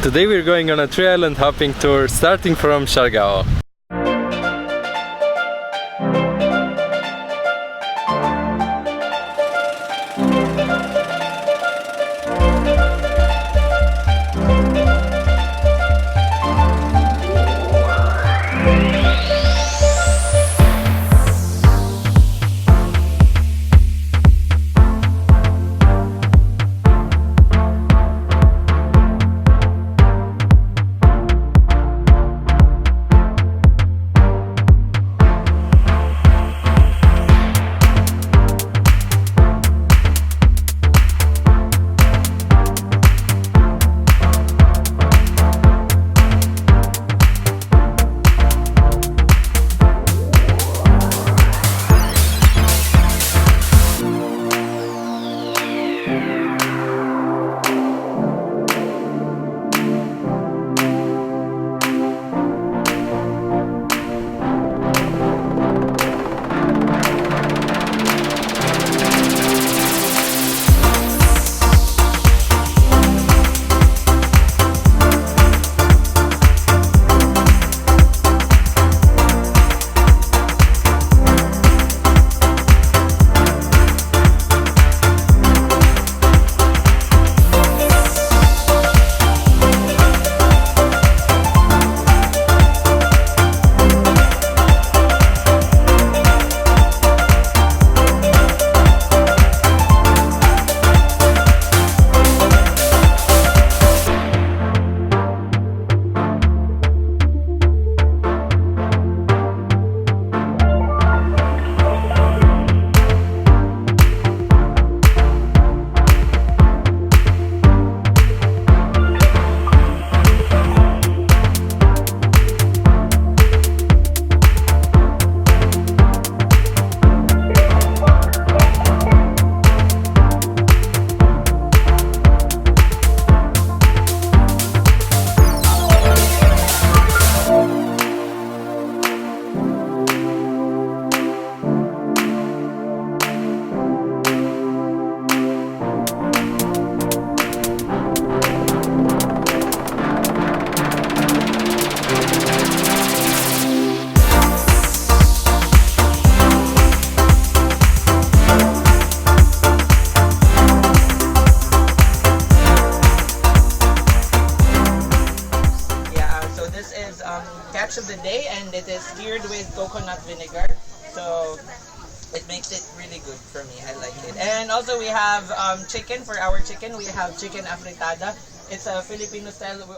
Today we're going on a 3-island hopping tour starting from Siargao. Catch of the day, and it is geared with coconut vinegar, so it makes it really good for me. I like it. And also we have chicken. For our chicken we have chicken afritada. It's a Filipino style of